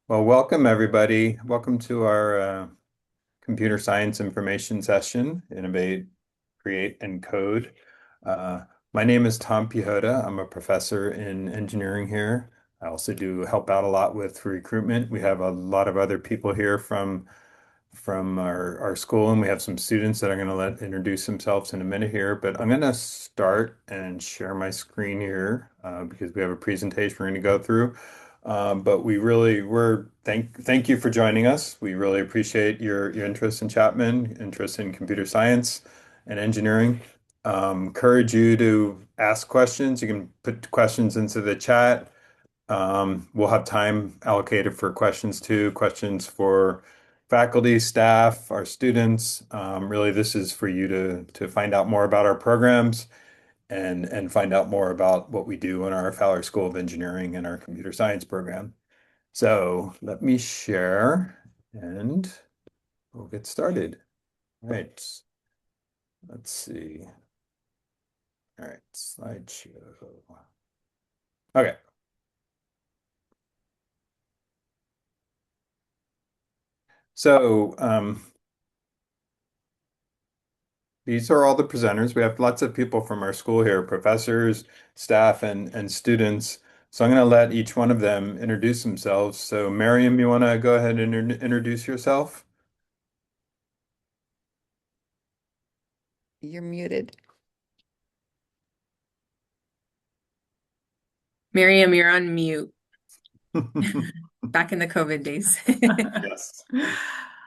Well, welcome everybody. Welcome to our computer science information session, Innovate, Create, and Code. Uh, my name is Tom Pihota. I'm a professor in engineering here. I also do help out a lot with recruitment. We have a lot of other people here from our school, and we have some students that I'm going to let introduce themselves in a minute here. But I'm going to start and share my screen here because we have a presentation we're going to go through. But thank you for joining us. We really appreciate your interest in Chapman, interest in computer science and engineering. Encourage you to ask questions. You can put questions into the chat. We'll have time allocated for questions too, questions for faculty, staff, our students. Really, this is for you to find out more about our programs and find out more about what we do in our Fowler School of Engineering and our computer science program. So let me share and we'll get started. All right, let's see. All right, slideshow. Okay. So these are all the presenters. We have lots of people from our school here, professors, staff, and students. So I'm going to let each one of them introduce themselves. So Miriam, you want to go ahead and introduce yourself? You're muted. Miriam, you're on mute. Back in the COVID days. Yes.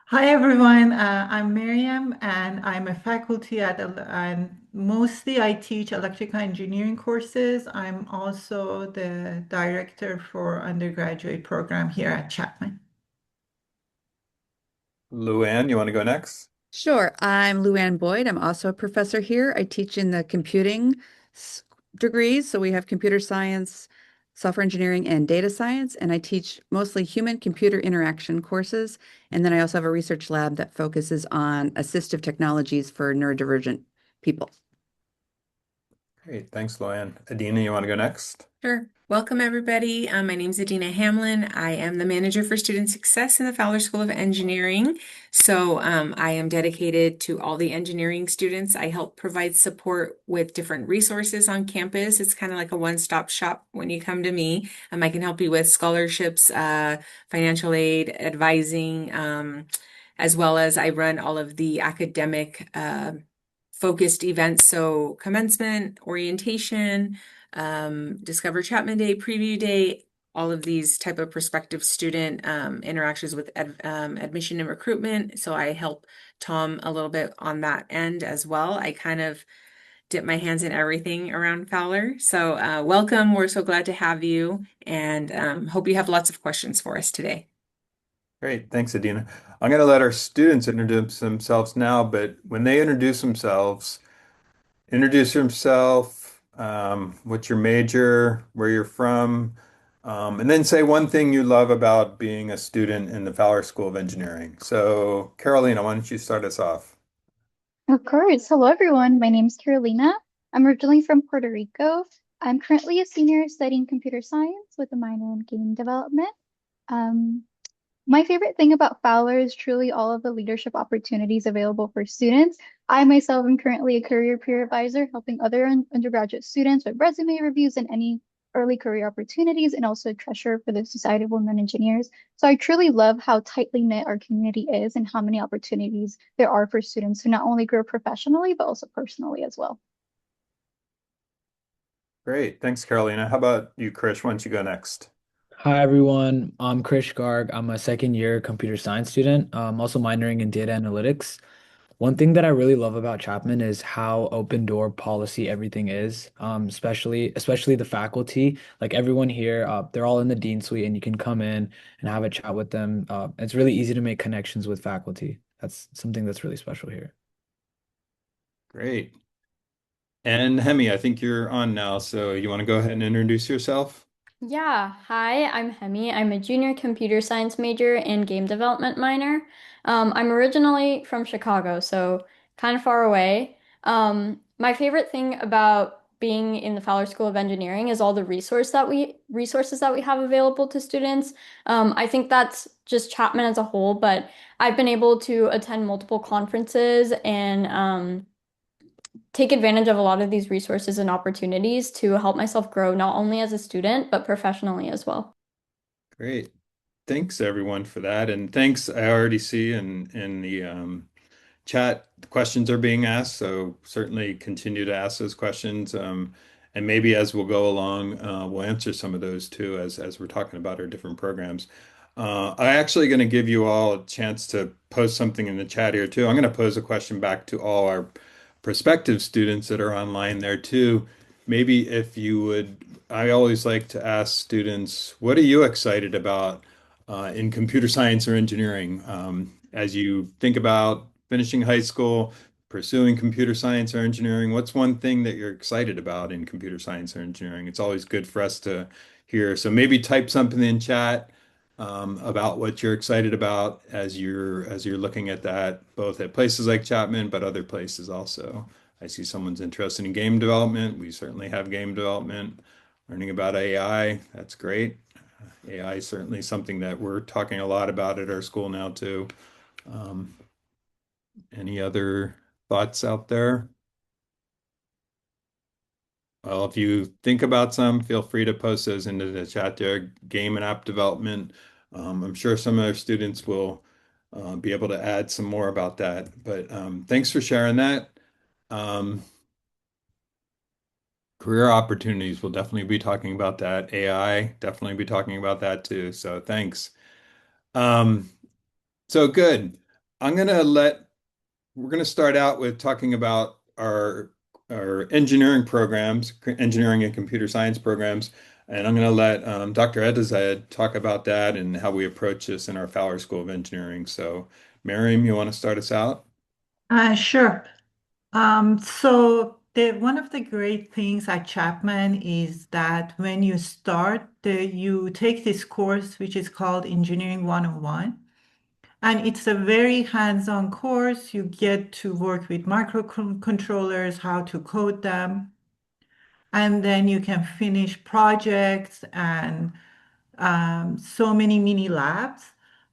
Hi everyone, I'm Miriam and I'm a faculty and mostly I teach electrical engineering courses. I'm also the director for undergraduate program here at Chapman. Luann, you want to go next? Sure. I'm Luann Boyd. I'm also a professor here. I teach in the computing degrees. So we have computer science, software engineering, and data science. And I teach mostly human-computer interaction courses. And then I also have a research lab that focuses on assistive technologies for neurodivergent people. Great. Thanks, Luann. Adina, you want to go next? Sure. Welcome, everybody. My name is Adina Hamlin. I am the manager for student success in the Fowler School of Engineering. So I am dedicated to all the engineering students. I help provide support with different resources on campus. It's kind of like a one-stop shop when you come to me. I can help you with scholarships, financial aid, advising, as well as I run all of the academic focused events. So commencement, orientation, Discover Chapman Day, Preview Day, all of these type of prospective student interactions with admission and recruitment. So I help Tom a little bit on that end as well. I kind of dip my hands in everything around Fowler. So welcome. We're so glad to have you and hope you have lots of questions for us today. Great. Thanks, Adina. I'm going to let our students introduce themselves now, but when they introduce yourself, what's your major, where you're from, and then say one thing you love about being a student in the Fowler School of Engineering. So, Carolina, why don't you start us off? Of course. Hello, everyone. My name is Carolina. I'm originally from Puerto Rico. I'm currently a senior studying computer science with a minor in game development. Um, my favorite thing about Fowler is truly all of the leadership opportunities available for students. I myself am currently a career peer advisor, helping other undergraduate students with resume reviews and any early career opportunities, and also treasurer for the Society of Women Engineers. So I truly love how tightly knit our community is and how many opportunities there are for students to not only grow professionally, but also personally as well. Great. Thanks, Carolina. How about you, Krish? Why don't you go next? Hi everyone, I'm Krish Garg. I'm a second year computer science student. I'm also minoring in data analytics. One thing that I really love about Chapman is how open door policy everything is, especially the faculty. Like everyone here, they're all in the dean suite and you can come in and have a chat with them. It's really easy to make connections with faculty. That's something that's really special here. Great. And Hemi, I think you're on now, so you want to go ahead and introduce yourself? Yeah, hi, I'm Hemi. I'm a junior computer science major and game development minor. I'm originally from Chicago, so kind of far away. My favorite thing about being in the Fowler School of Engineering is all the resources that we have available to students. I think that's just Chapman as a whole, but I've been able to attend multiple conferences and take advantage of a lot of these resources and opportunities to help myself grow not only as a student, but professionally as well. Great. Thanks everyone for that. And thanks, I already see in the chat, the questions are being asked, so certainly continue to ask those questions. And maybe as we'll go along, we'll answer some of those too as we're talking about our different programs. I'm actually going to give you all a chance to post something in the chat here too. I'm going to pose a question back to all our prospective students that are online there too. Maybe if you would, I always like to ask students, what are you excited about in computer science or engineering as you think about finishing high school, pursuing computer science or engineering? What's one thing that you're excited about in computer science or engineering? It's always good for us to hear. So maybe type something in chat about what you're excited about as you're looking at that, both at places like Chapman, but other places also. I see someone's interested in game development. We certainly have game development. Learning about AI, that's great. AI is certainly something that we're talking a lot about at our school now too. Um, any other thoughts out there? Well, if you think about some, feel free to post those into the chat there. Game and app development. I'm sure some of our students will be able to add some more about that. But thanks for sharing that. Um, career opportunities, we'll definitely be talking about that. AI, definitely be talking about that too. So thanks. Um, so good. I'm gonna let We're going to start out with talking about our engineering programs, engineering and computer science programs, and I'm going to let Dr. Edizad talk about that and how we approach this in our Fowler School of Engineering. So, Miriam, you want to start us out? Sure. So one of the great things at Chapman is that when you start, you take this course, which is called Engineering 101. And it's a very hands-on course. You get to work with microcontrollers, how to code them. And then you can finish projects and so many mini labs.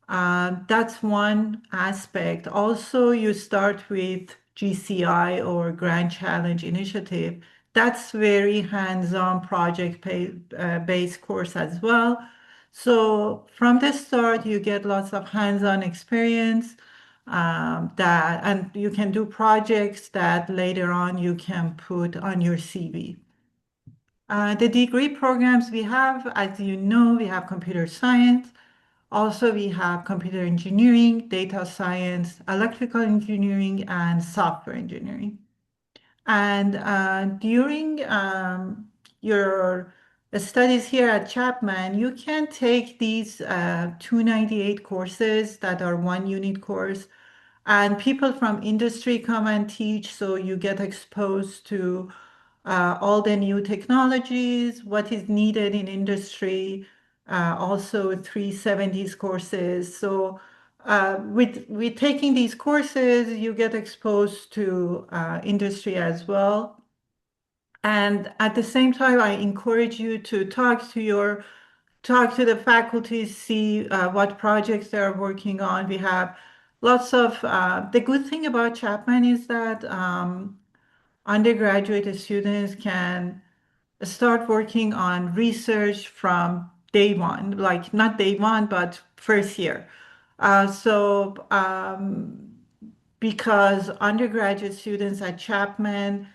That's one aspect. Also, you start with GCI or Grand Challenge Initiative. That's very hands-on project-based course as well. So from the start, you get lots of hands-on experience and you can do projects that later on you can put on your CV. The degree programs we have, as you know, we have computer science. Also, we have computer engineering, data science, electrical engineering, and software engineering. And during your studies here at Chapman, you can take these 298 courses that are one unit course, and people from industry come and teach, so you get exposed to all the new technologies, what is needed in industry, also 370s courses. So with taking these courses, you get exposed to industry as well. And at the same time, I encourage you to talk to the faculty, see what projects they are working on. We have lots of the good thing about Chapman is that undergraduate students can start working on research from day one, like not day one, but first year. Because undergraduate students at Chapman,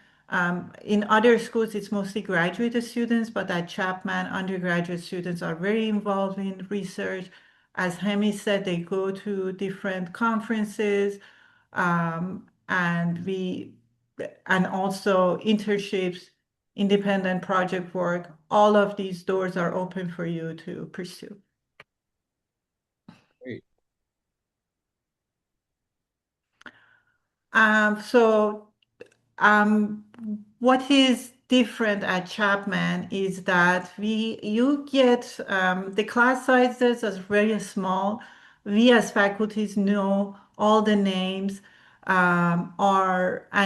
in other schools, it's mostly graduate students, but at Chapman, undergraduate students are very involved in research. As Hemi said, they go to different conferences, and also internships, independent project work. All of these doors are open for you to pursue. Great. So um, what is different at Chapman is that you get the class sizes are very small. We as faculties know all the names and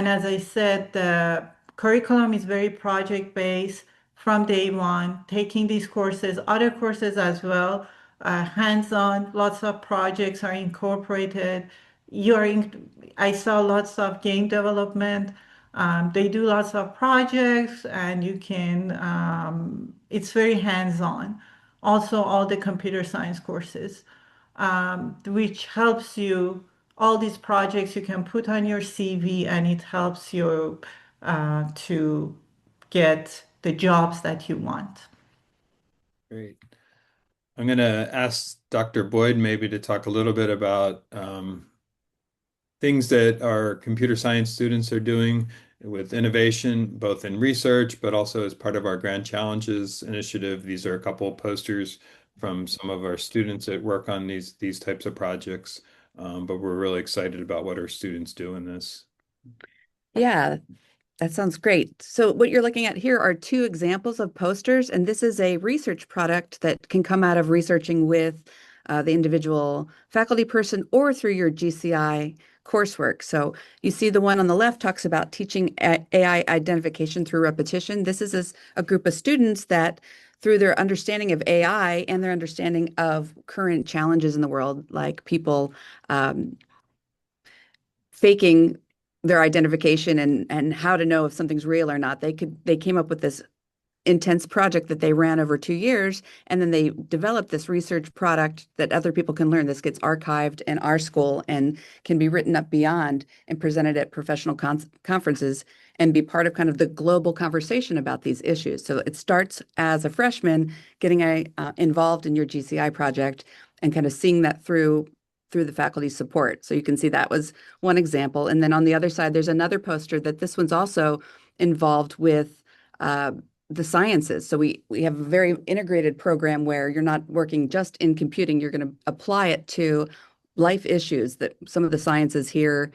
as I said, the Curriculum is very project-based from day one, taking these courses, other courses as well, hands-on, lots of projects are incorporated. I saw lots of game development. They do lots of projects and it's very hands-on. Also, all the computer science courses, which helps you, all these projects you can put on your CV and it helps you to get the jobs that you want. Great. I'm going to ask Dr. Boyd maybe to talk a little bit about things that our computer science students are doing with innovation, both in research, but also as part of our Grand Challenges initiative. These are a couple of posters from some of our students that work on these types of projects. But we're really excited about what our students do in this. Yeah, that sounds great. So what you're looking at here are two examples of posters, and this is a research product that can come out of researching with the individual faculty person or through your GCI coursework. So you see the one on the left talks about teaching AI identification through repetition. This is a group of students that through their understanding of AI and their understanding of current challenges in the world, like people faking their identification and how to know if something's real or not. They came up with this intense project that they ran over 2 years, and then they developed this research product that other people can learn. This gets archived in our school and can be written up beyond and presented at professional conferences and be part of kind of the global conversation about these issues. So it starts as a freshman getting involved in your GCI project and kind of seeing that through the faculty support. So you can see that was one example. And then on the other side, there's another poster that this one's also involved with the sciences. So we have a very integrated program where you're not working just in computing, you're going to apply it to life issues that some of the sciences here,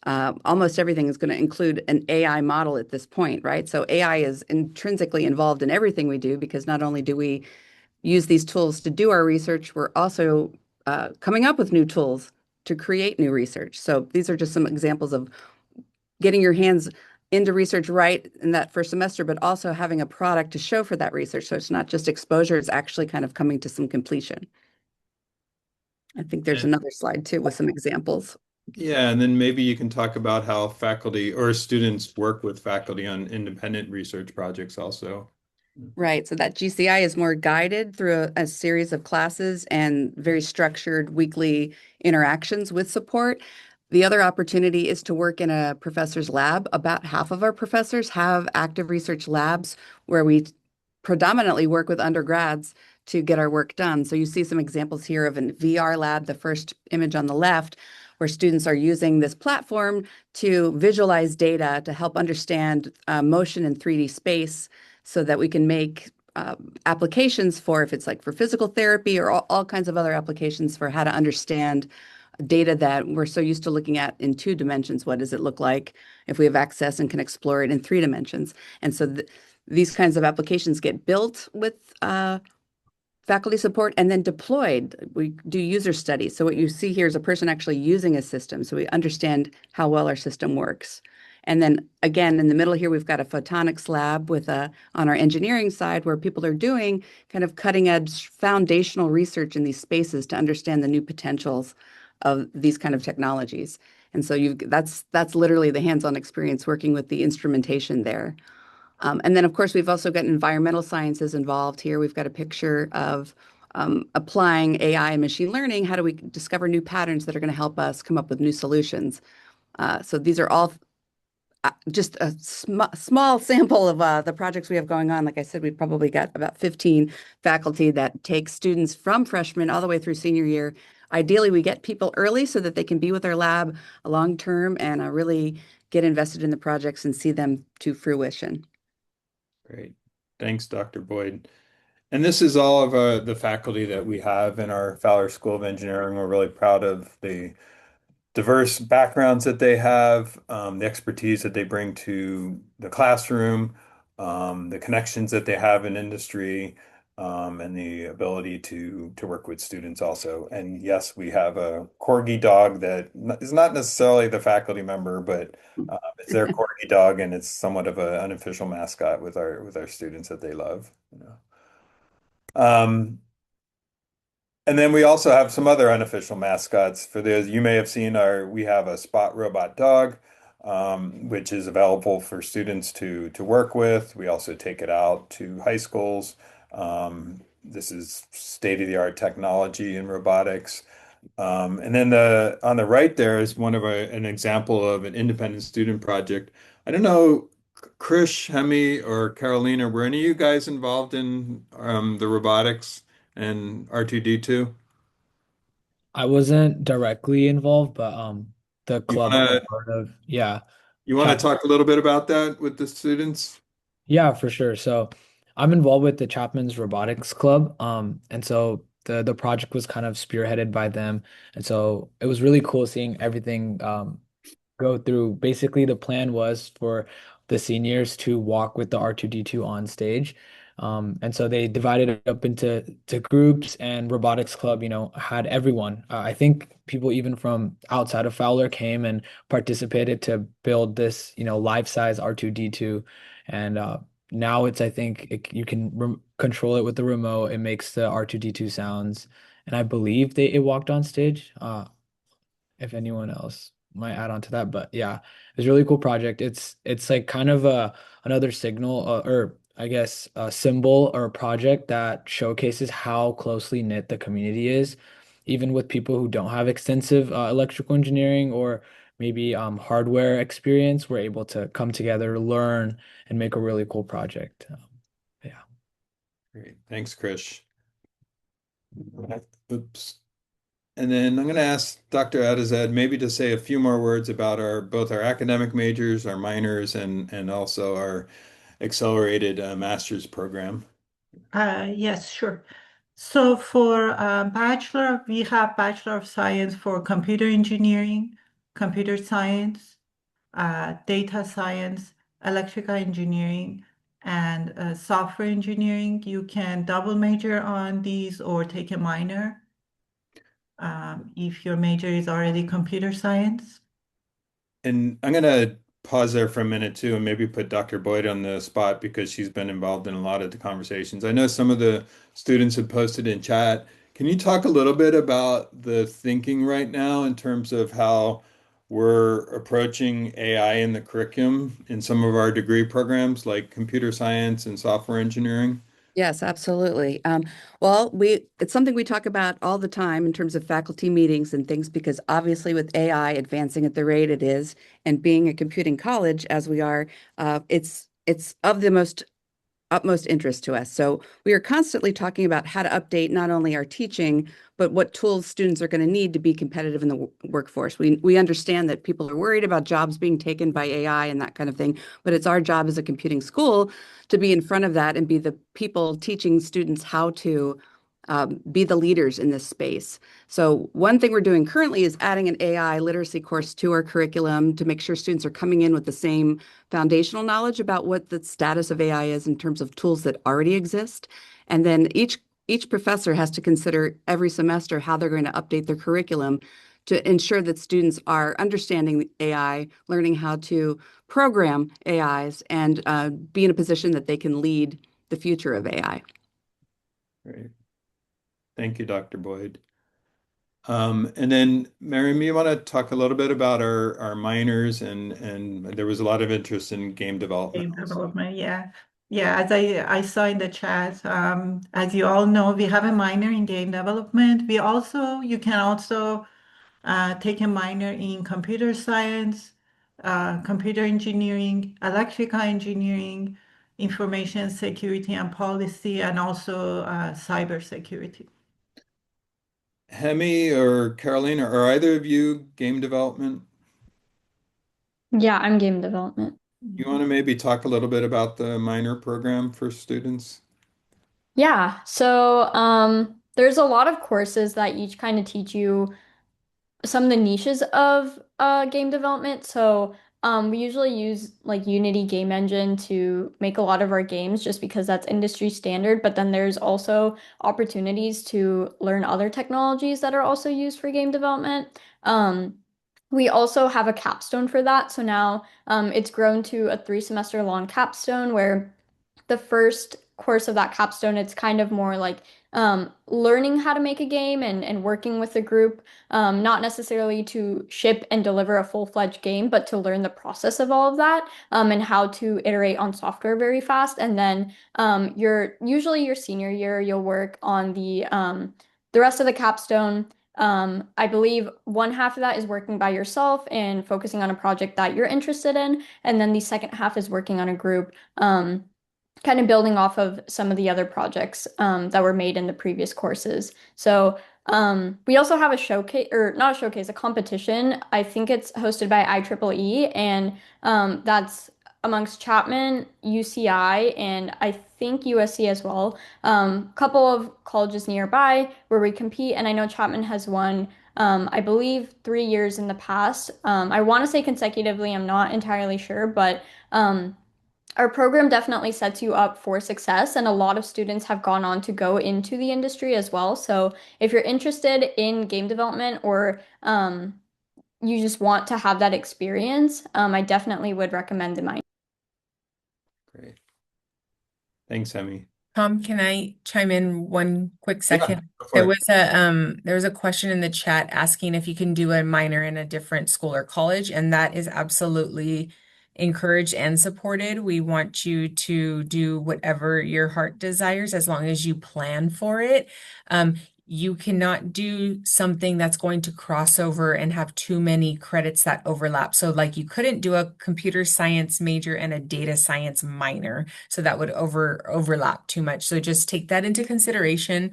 almost everything is going to include an AI model at this point, right? So AI is intrinsically involved in everything we do because not only do we use these tools to do our research, we're also coming up with new tools to create new research. So these are just some examples of getting your hands into research right in that first semester, but also having a product to show for that research. So it's not just exposure, it's actually kind of coming to some completion. I think there's another slide too with some examples. Yeah, and then maybe you can talk about how faculty or students work with faculty on independent research projects also. Right. So that GCI is more guided through a series of classes and very structured weekly interactions with support. The other opportunity is to work in a professor's lab. About half of our professors have active research labs where we predominantly work with undergrads to get our work done. So you see some examples here of a VR lab, the first image on the left, where students are using this platform to visualize data to help understand motion in 3D space so that we can make applications for if it's like for physical therapy or all kinds of other applications for how to understand data that we're so used to looking at in 2 dimensions. What does it look like if we have access and can explore it in 3 dimensions? And so these kinds of applications get built with faculty support and then deployed. We do user studies. So what you see here is a person actually using a system. So we understand how well our system works. And then again, in the middle here, we've got a photonics lab with on our engineering side where people are doing kind of cutting edge foundational research in these spaces to understand the new potentials of these kind of technologies. And so that's literally the hands-on experience working with the instrumentation there. And then, of course, we've also got environmental sciences involved here. We've got a picture of applying AI and machine learning. How do we discover new patterns that are going to help us come up with new solutions? So these are all just a small sample of the projects we have going on. Like I said, we've probably got about 15 faculty that take students from freshman all the way through senior year. Ideally, we get people early so that they can be with our lab long term and really get invested in the projects and see them to fruition. Great. Thanks, Dr. Boyd. And this is all of the faculty that we have in our Fowler School of Engineering. We're really proud of the diverse backgrounds that they have, the expertise that they bring to the classroom, the connections that they have in industry, and the ability to work with students also. And yes, we have a corgi dog that is not necessarily the faculty member, but it's their corgi dog, and it's somewhat of an unofficial mascot with our students that they love. You know. And then we also have some other unofficial mascots. For those you may have seen, we have a Spot robot dog, which is available for students to work with. We also take it out to high schools. This is state-of-the-art technology in robotics. And then on the right there is an example of an independent student project. I don't know, Krish, Hemi, or Carolina, were any of you guys involved in the robotics and R2D2? I wasn't directly involved, but the You club I'm a wanna part of, yeah. you wanna Chap talk a little bit about that with the students? Yeah, for sure. So I'm involved with the Chapman's Robotics Club. And so the project was kind of spearheaded by them. And so it was really cool seeing everything go through. Basically, the plan was for the seniors to walk with the R2D2 on stage. And so they divided it up into groups, and Robotics Club, had everyone. I think people even from outside of Fowler came and participated to build this, life-size R2D2. And now I think you can control it with the remote. It makes the R2D2 sounds. And I believe it walked on stage. If anyone else might add on to that. But yeah, it's a really cool project. It's like kind of another signal, or I guess a symbol or a project that showcases how closely knit the community is, even with people who don't have extensive electrical engineering or maybe hardware experience. We're able to come together, learn, and make a really cool project. Yeah. Great. Thanks, Krish. Oops. And then I'm going to ask Dr. Adazad maybe to say a few more words about both our academic majors, our minors, and also our accelerated master's program. Yes, sure. So for bachelor, we have Bachelor of Science for Computer Engineering, Computer Science, Data Science, Electrical Engineering, and Software Engineering. You can double major on these or take a minor if your major is already Computer Science. And I'm going to pause there for a minute too, and maybe put Dr. Boyd on the spot because she's been involved in a lot of the conversations. I know some of the students have posted in chat. Can you talk a little bit about the thinking right now in terms of how we're approaching AI in the curriculum in some of our degree programs like computer science and software engineering? Yes, absolutely. It's something we talk about all the time in terms of faculty meetings and things, because obviously with AI advancing at the rate it is, and being a computing college as we are, it's of the most utmost interest to us. So we are constantly talking about how to update not only our teaching, but what tools students are going to need to be competitive in the workforce. We understand that people are worried about jobs being taken by AI and that kind of thing, but it's our job as a computing school to be in front of that and be the people teaching students how to be the leaders in this space. So one thing we're doing currently is adding an AI literacy course to our curriculum to make sure students are coming in with the same foundational knowledge about what the status of AI is in terms of tools that already exist. And then each professor has to consider every semester how they're going to update their curriculum to ensure that students are understanding AI, learning how to program AIs, and be in a position that they can lead the future of AI. Great. Thank you, Dr. Boyd. And then Miriam, you want to talk a little bit about our minors, and there was a lot of interest in game development Game also. development, yeah. Yeah, as I saw in the chat, as you all know, we have a minor in game development. You can also take a minor in computer science, computer engineering, electrical engineering, information security and policy, and also cyber security. Hemi or Carolina, are either of you game development? Yeah, I'm game development. You want to maybe talk a little bit about the minor program for students? Yeah, so there's a lot of courses that each kind of teach you some of the niches of game development. So We usually use like Unity game engine to make a lot of our games just because that's industry standard, but then there's also opportunities to learn other technologies that are also used for game development. We also have a capstone for that. So now it's grown to a 3 semester long capstone where the first course of that capstone, it's kind of more like learning how to make a game and working with a group, not necessarily to ship and deliver a full-fledged game, but to learn the process of all of that and how to iterate on software very fast. And then usually your senior year, you'll work on the rest of the capstone. I believe one half of that is working by yourself and focusing on a project that you're interested in, and then the second half is working on a group. Kind of building off of some of the other projects that were made in the previous courses. So we also have a showcase, or not a showcase, a competition. I think it's hosted by IEEE, and that's amongst Chapman, UCI, and I think USC as well. Couple of colleges nearby where we compete, and I know Chapman has won. I believe 3 years in the past. I want to say consecutively, I'm not entirely sure, but our program definitely sets you up for success, and a lot of students have gone on to go into the industry as well. So if you're interested in game development or you just want to have that experience, I definitely would recommend the Mind. Great. Thanks, Emmy. Tom, can I chime in one quick Yeah, second? go for it. There was a question in the chat asking if you can do a minor in a different school or college, and that is absolutely encouraged and supported. We want you to do whatever your heart desires as long as you plan for it. You cannot do something that's going to cross over and have too many credits that overlap. So like you couldn't do a computer science major and a data science minor. So that would overlap too much. So just take that into consideration.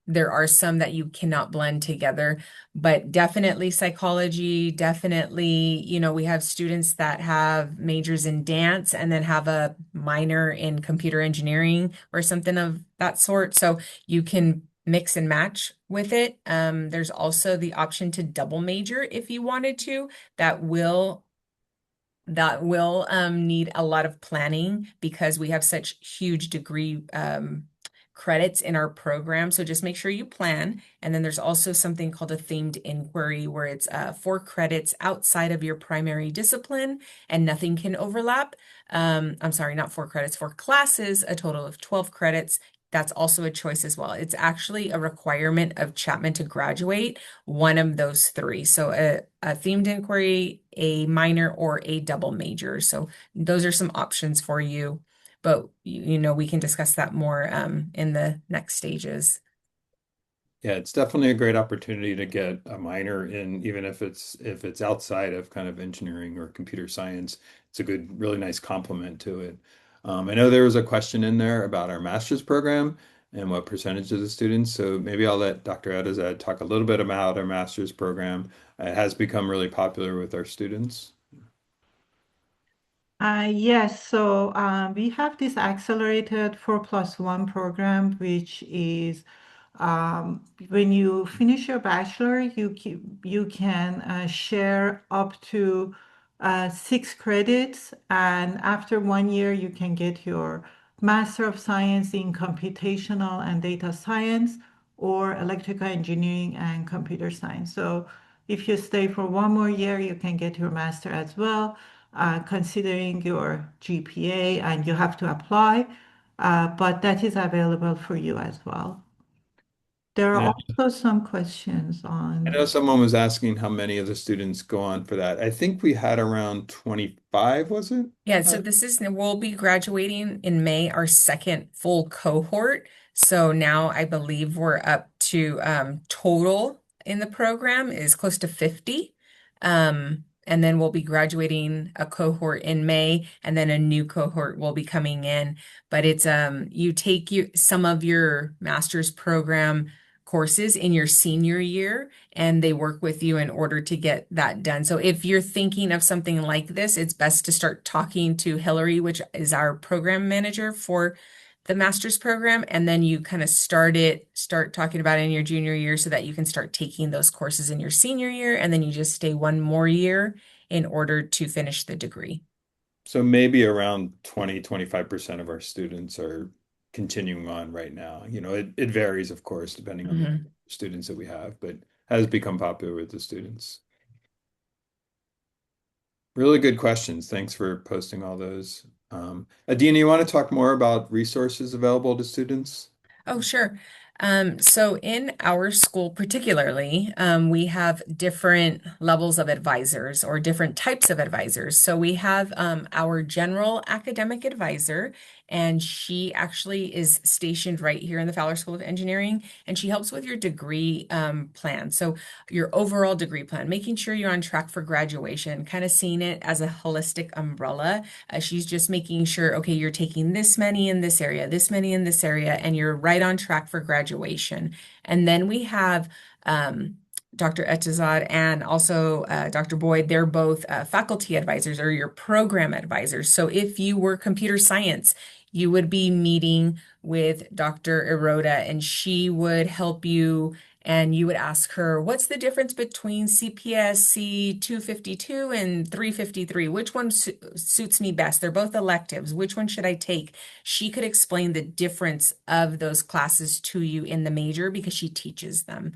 There are some that you cannot blend together, but definitely psychology, definitely, we have students that have majors in dance and then have a minor in computer engineering or something of that sort. So you can mix and match with it. There's also the option to double major if you wanted to. That will need a lot of planning because we have such huge degree credits in our program. So just make sure you plan. And then there's also something called a themed inquiry where it's 4 credits outside of your primary discipline and nothing can overlap. I'm sorry, not 4 credits, 4 classes, a total of 12 credits. That's also a choice as well. It's actually a requirement of Chapman to graduate one of those 3. So a themed inquiry, a minor, or a double major. So those are some options for you. But we can discuss that more in the next stages. Yeah, it's definitely a great opportunity to get a minor in, even if it's outside of kind of engineering or computer science. It's a good, really nice complement to it. I know there was a question in there about our master's program and what percentage of the students. So maybe I'll let Dr. Adazad talk a little bit about our master's program. It has become really popular with our students. Yes, so we have this accelerated 4+1 program, which is when you finish your bachelor, you can share up to 6 credits, and after 1 year, you can get your Master of Science in Computational and Data Science or Electrical Engineering and Computer Science. So if you stay for 1 more year, you can get your master as well, considering your GPA, and you have to apply, but that is available for you as well. There are also some questions I know on. someone was asking how many of the students go on for that. I think we had around 25, was it? Yeah, so we'll be graduating in May, our second full cohort. So now I believe we're up to total in the program is close to 50. And then we'll be graduating a cohort in May, and then a new cohort will be coming in. But it's you take some of your master's program courses in your senior year, and they work with you in order to get that done. So if you're thinking of something like this, it's best to start talking to Hillary, which is our program manager for the master's program, and then you kind of start talking about it in your junior year so that you can start taking those courses in your senior year, and then you just stay 1 more year in order to finish the degree. So maybe around 25% of our students are continuing on right now. It varies, of course, depending on the students that we have, but has become popular with the students. Really good questions. Thanks for posting all those. Adina, you want to talk more about resources available to students? Oh, sure. So in our school particularly, we have different levels of advisors or different types of advisors. So we have our general academic advisor, and she actually is stationed right here in the Fowler School of Engineering, and she helps with your degree plan. So your overall degree plan, making sure you're on track for graduation, kind of seeing it as a holistic umbrella. She's just making sure, okay, you're taking this many in this area, this many in this area, and you're right on track for graduation. And then we have Dr. Etizad and also Dr. Boyd. They're both faculty advisors or your program advisors. So if you were computer science, you would be meeting with Dr. Eroda, and she would help you, and you would ask her, what's the difference between CPSC 252 and 353? Which one suits me best? They're both electives. Which one should I take? She could explain the difference of those classes to you in the major because she teaches them.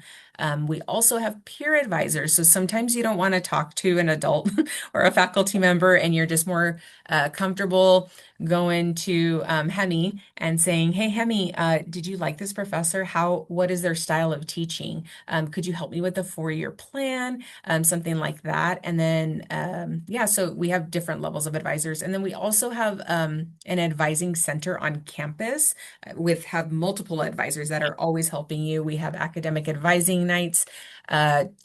We also have peer advisors. So sometimes you don't want to talk to an adult or a faculty member, and you're just more comfortable going to Hemi and saying, hey, Hemi, did you like this professor? What is their style of teaching? Could you help me with the 4-year plan? Something like that. And then, yeah, so we have different levels of advisors. And then we also have an advising center on campus have multiple advisors that are always helping you. We have academic advising nights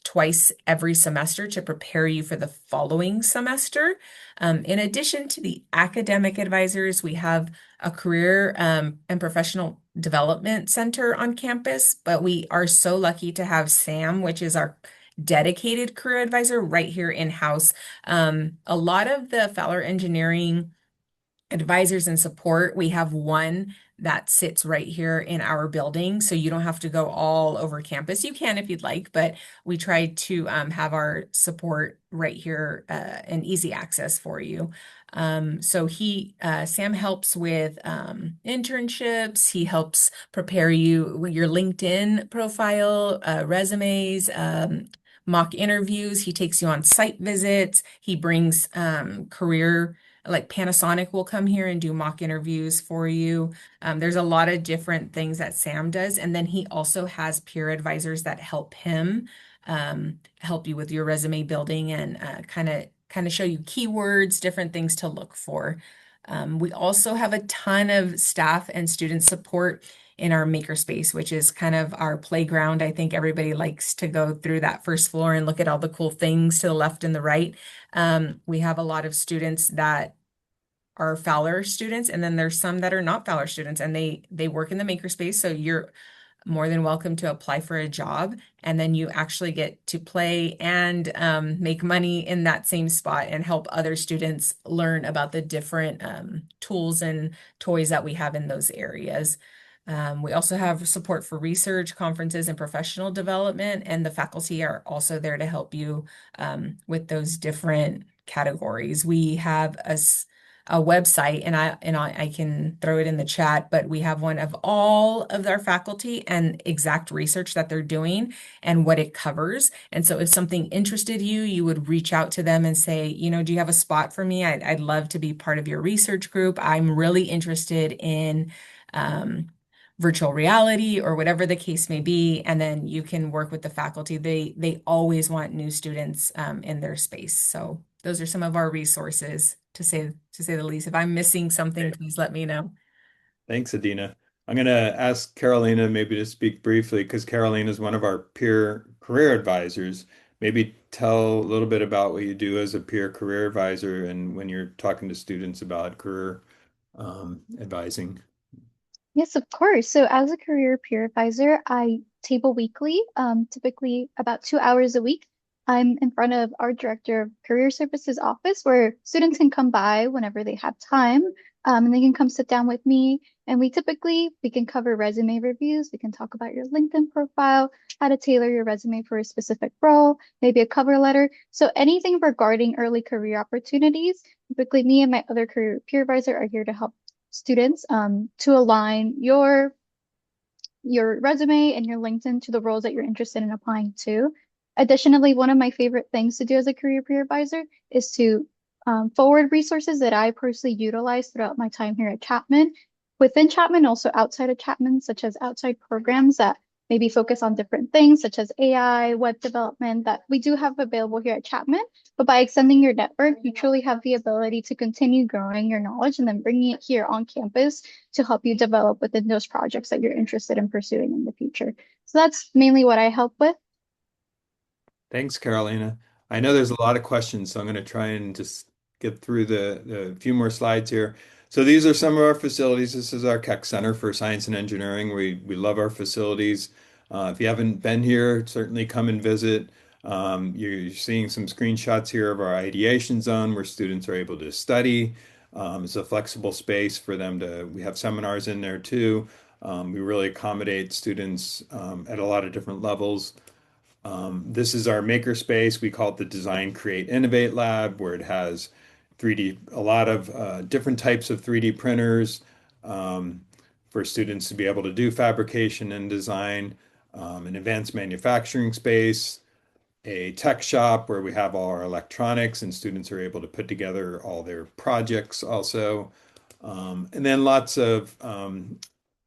twice every semester to prepare you for the following semester. In addition to the academic advisors, we have a career and professional development center on campus, but we are so lucky to have Sam, which is our dedicated career advisor right here in-house. A lot of the Fowler Engineering advisors and support, we have one that sits right here in our building, so you don't have to go all over campus. You can if you'd like, but we try to have our support right here and easy access for you. So Sam helps with internships. He helps prepare you with your LinkedIn profile, resumes, mock interviews. He takes you on site visits. He brings career, like Panasonic will come here and do mock interviews for you. There's a lot of different things that Sam does. And then he also has peer advisors that help him help you with your resume building and kind of show you keywords, different things to look for. We also have a ton of staff and student support in our makerspace, which is kind of our playground. I think everybody likes to go through that first floor and look at all the cool things to the left and the right. We have a lot of students that are Fowler students, and then there's some that are not Fowler students, and they work in the makerspace. So you're more than welcome to apply for a job, and then you actually get to play and make money in that same spot and help other students learn about the different tools and toys that we have in those areas. We also have support for research, conferences, and professional development, and the faculty are also there to help you with those different categories. We have a website, and I can throw it in the chat, but we have one of all of our faculty and exact research that they're doing and what it covers. And so if something interested you, you would reach out to them and say, do you have a spot for me? I'd love to be part of your research group. I'm really interested in virtual reality or whatever the case may be, and then you can work with the faculty. They always want new students in their space. So those are some of our resources, to say the least. If I'm missing something, please let me know. Thanks, Adina. I'm going to ask Carolina maybe to speak briefly because Carolina is one of our peer career advisors. Maybe tell a little bit about what you do as a peer career advisor and when you're talking to students about career advising. Yes, of course. So as a career peer advisor, I table weekly, typically about 2 hours a week I'm in front of our Director of Career Services office where students can come by whenever they have time, and they can come sit down with me. And we can cover resume reviews. We can talk about your LinkedIn profile, how to tailor your resume for a specific role, maybe a cover letter. So anything regarding early career opportunities, typically me and my other career peer advisor are here to help students to align your resume and your LinkedIn to the roles that you're interested in applying to. Additionally, one of my favorite things to do as a career peer advisor is to forward resources that I personally utilize throughout my time here at Chapman. Within Chapman, also outside of Chapman, such as outside programs that maybe focus on different things, such as AI, web development, that we do have available here at Chapman. But by extending your network, you truly have the ability to continue growing your knowledge and then bringing it here on campus to help you develop within those projects that you're interested in pursuing in the future. So that's mainly what I help with. Thanks, Carolina. I know there's a lot of questions, so I'm going to try and just get through the few more slides here. So these are some of our facilities. This is our Keck Center for Science and Engineering. We love our facilities. If you haven't been here, certainly come and visit. You're seeing some screenshots here of our ideation zone where students are able to study. It's a flexible space for them to, we have seminars in there too. We really accommodate students at a lot of different levels. This is our makerspace. We call it the Design, Create, Innovate Lab, where it has a lot of different types of 3D printers for students to be able to do fabrication and design, an advanced manufacturing space, a tech shop where we have all our electronics and students are able to put together all their projects also. And then lots of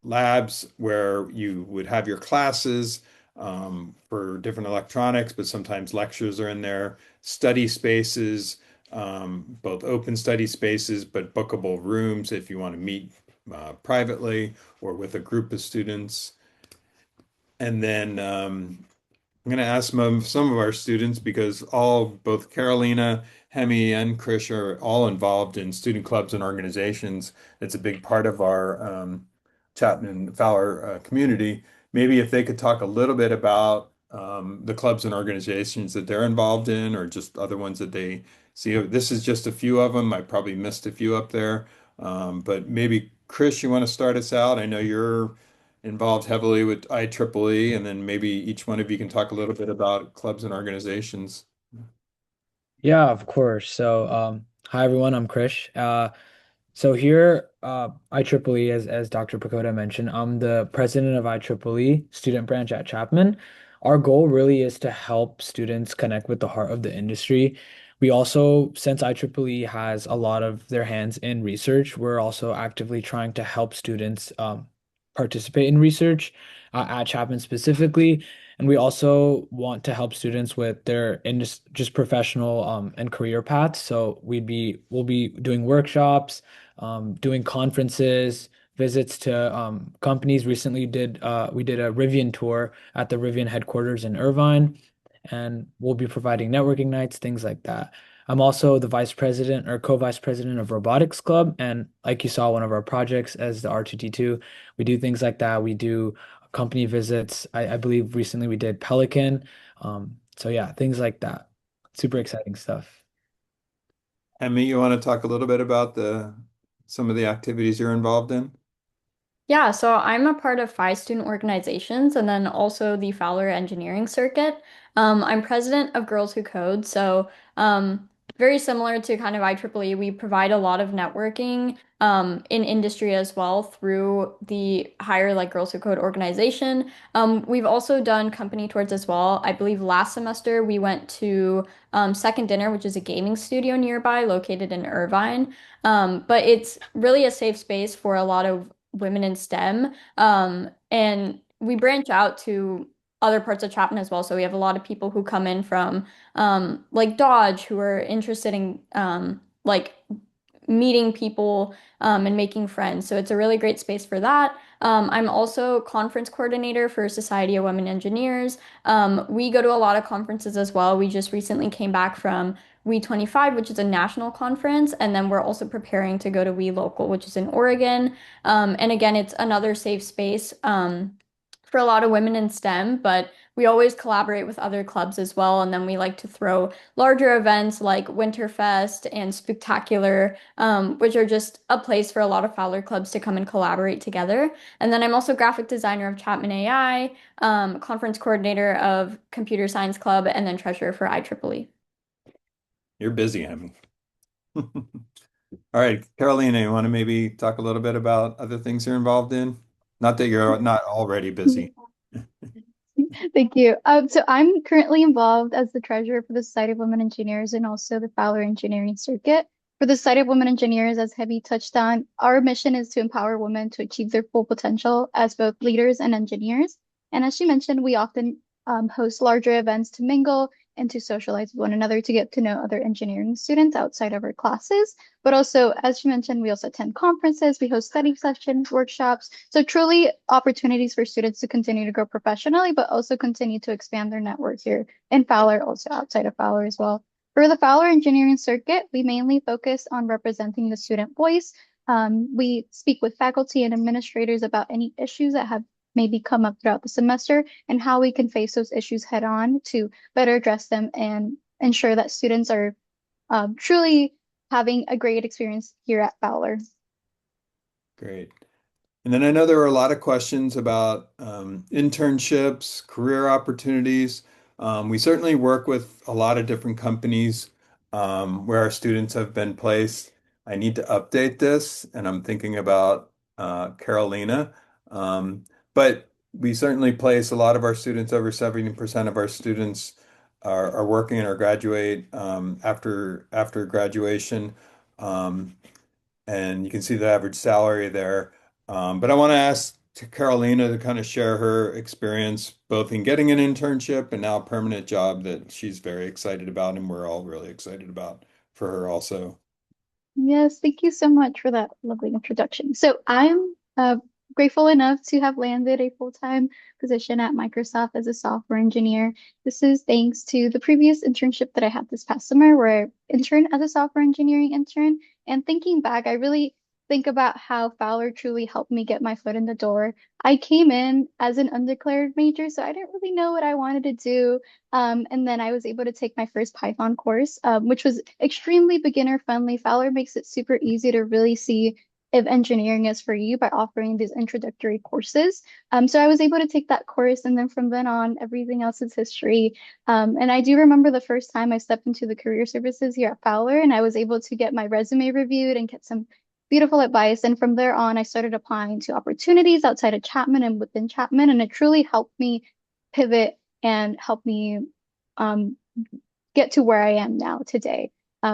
labs where you would have your classes for different electronics, but sometimes lectures are in there, study spaces, both open study spaces, but bookable rooms if you want to meet privately or with a group of students. And then I'm going to ask some of our students because both Carolina, Hemi, and Krish are all involved in student clubs and organizations. It's a big part of our Chapman Fowler community. Maybe if they could talk a little bit about the clubs and organizations that they're involved in, or just other ones that they see. This is just a few of them. I probably missed a few up there, but maybe Krish, you want to start us out? I know you're involved heavily with IEEE, and then maybe each one of you can talk a little bit about clubs and organizations. Yeah, of course. So, hi everyone, I'm Krish. So here, IEEE, as Dr. Pakoda mentioned, I'm the president of IEEE student branch at Chapman. Our goal really is to help students connect with the heart of the industry. We also, since IEEE has a lot of their hands in research, we're also actively trying to help students participate in research at Chapman specifically. And we also want to help students with their just professional and career paths. So we'll be doing workshops, doing conferences, visits to companies. Recently we did a Rivian tour at the Rivian headquarters in Irvine, and we'll be providing networking nights, things like that. I'm also the vice president or co-vice president of Robotics Club, and like you saw one of our projects as the R2D2, we do things like that. We do company visits. I believe recently we did Pelican. So yeah, things like that. Super exciting stuff. Emmy, you want to talk a little bit about some of the activities you're involved in? Yeah, so I'm a part of 5 student organizations and then also the Fowler Engineering Circuit. I'm president of Girls Who Code, so very similar to kind of IEEE, we provide a lot of networking in industry as well through the Higher Like Girls Who Code organization. We've also done company tours as well. I believe last semester we went to Second Dinner, which is a gaming studio nearby located in Irvine. But it's really a safe space for a lot of women in STEM. And we branch out to other parts of Chapman as well. So we have a lot of people who come in from like Dodge who are interested in like meeting people and making friends. So it's a really great space for that. I'm also conference coordinator for Society of Women Engineers. We go to a lot of conferences as well. We just recently came back from We25, which is a national conference, and then we're also preparing to go to We Local, which is in Oregon. And again, it's another safe space for a lot of women in STEM, but we always collaborate with other clubs as well. And then we like to throw larger events like Winterfest and Spooktacular, which are just a place for a lot of Fowler clubs to come and collaborate together. And then I'm also graphic designer of Chapman AI, conference coordinator of Computer Science Club, and then treasurer for IEEE. You're busy, Emmy. All right, Carolina, you want to maybe talk a little bit about other things you're involved in? Not that you're not already busy. Thank you. So I'm currently involved as the treasurer for the Society of Women Engineers and also the Fowler Engineering Circuit. For the Society of Women Engineers, as Heavy touched on, our mission is to empower women to achieve their full potential as both leaders and engineers. And as she mentioned, we often host larger events to mingle and to socialize with one another to get to know other engineering students outside of our classes. But also, as she mentioned, we also attend conferences, we host study sessions, workshops. So truly opportunities for students to continue to grow professionally, but also continue to expand their network here in Fowler, also outside of Fowler as well. For the Fowler Engineering Circuit, we mainly focus on representing the student voice. We speak with faculty and administrators about any issues that have maybe come up throughout the semester and how we can face those issues head on to better address them and ensure that students are truly having a great experience here at Fowler. Great. And then I know there were a lot of questions about internships, career opportunities. We certainly work with a lot of different companies where our students have been placed. I need to update this, and I'm thinking about Carolina. But we certainly place a lot of our students, over 70% of our students are working or graduate after graduation. And you can see the average salary there. But I want to ask to Carolina to kind of share her experience both in getting an internship and now a permanent job that she's very excited about, and we're all really excited about for her also. Yes, thank you so much for that lovely introduction. So I'm grateful enough to have landed a full-time position at Microsoft as a software engineer. This is thanks to the previous internship that I had this past summer, where I interned as a software engineering intern. And thinking back, I really think about how Fowler truly helped me get my foot in the door. I came in as an undeclared major, so I didn't really know what I wanted to do. And then I was able to take my first Python course, which was extremely beginner friendly. Fowler makes it super easy to really see if engineering is for you by offering these introductory courses. So I was able to take that course, and then from then on, everything else is history. And I do remember the first time I stepped into the career services here at Fowler, and I was able to get my resume reviewed and get some beautiful advice. And from there on, I started applying to opportunities outside of Chapman and within Chapman, and it truly helped me pivot and help me get to where I am now today.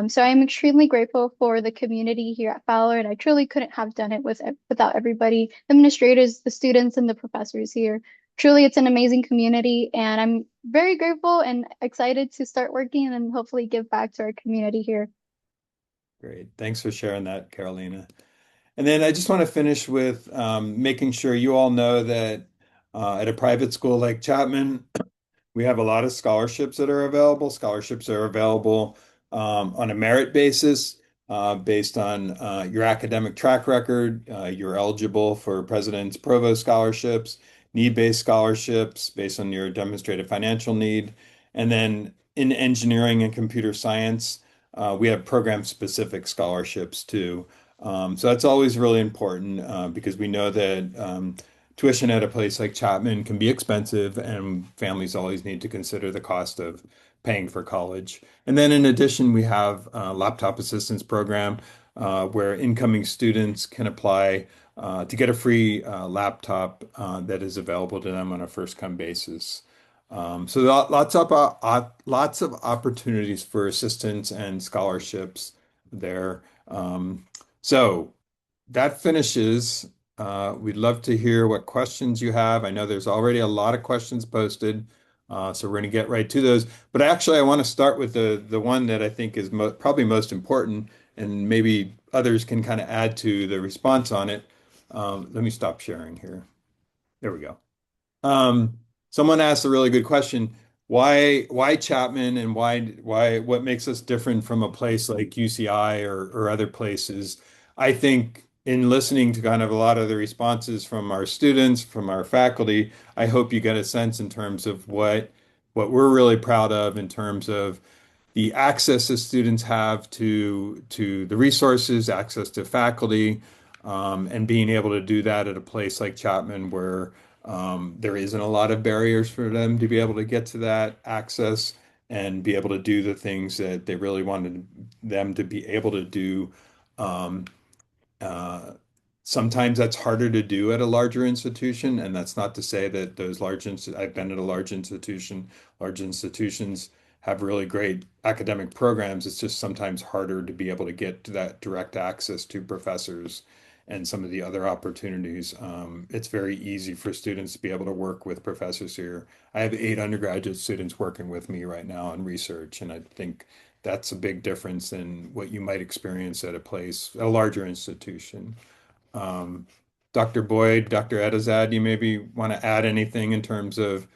So I'm extremely grateful for the community here at Fowler, and I truly couldn't have done it without everybody, the administrators, the students, and the professors here. Truly, it's an amazing community, and I'm very grateful and excited to start working and hopefully give back to our community here. Great. Thanks for sharing that, Carolina. And then I just want to finish with making sure you all know that at a private school like Chapman, we have a lot of scholarships that are available. Scholarships are available on a merit basis based on your academic track record. You're eligible for President's Provost scholarships, need-based scholarships based on your demonstrated financial need. And then in engineering and computer science, we have program-specific scholarships too. So that's always really important because we know that tuition at a place like Chapman can be expensive, and families always need to consider the cost of paying for college. And then in addition, we have a laptop assistance program where incoming students can apply to get a free laptop that is available to them on a first-come basis. So lots of opportunities for assistance and scholarships there. So that finishes. We'd love to hear what questions you have. I know there's already a lot of questions posted, so we're going to get right to those. But actually, I want to start with the one that I think is probably most important, and maybe others can kind of add to the response on it. Let me stop sharing here. There we go. Someone asked a really good question. Why Chapman, and what makes us different from a place like UCI or other places? I think in listening to kind of a lot of the responses from our students, from our faculty, I hope you get a sense in terms of what we're really proud of in terms of the access that students have to the resources, access to faculty, and being able to do that at a place like Chapman where there isn't a lot of barriers for them to be able to get to that access and be able to do the things that they really wanted them to be able to do. Um, uh, Sometimes that's harder to do at a larger institution, and that's not to say that I've been at a large institution. Large institutions have really great academic programs. It's just sometimes harder to be able to get to that direct access to professors and some of the other opportunities. It's very easy for students to be able to work with professors here. I have 8 undergraduate students working with me right now in research, and I think that's a big difference than what you might experience at a larger institution. Um, Dr. Boyd, Dr. Edizad, you maybe want to add anything in terms of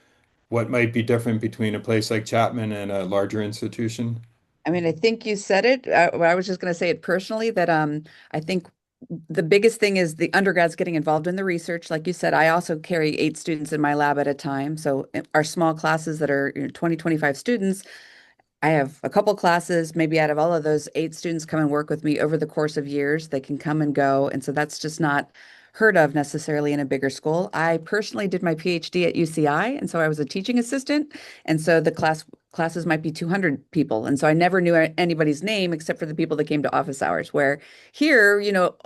what might be different between a place like Chapman and a larger institution? I mean, I think you said it. I was just going to say it personally that I think the biggest thing is the undergrads getting involved in the research. Like you said, I also carry 8 students in my lab at a time. So our small classes that are 20, 25 students, I have a couple classes, maybe out of all of those 8 students come and work with me over the course of years. They can come and go. And so that's just not heard of necessarily in a bigger school. I personally did my PhD at UCI, and so I was a teaching assistant. And so the classes might be 200 people. And so I never knew anybody's name except for the people that came to office hours, where here,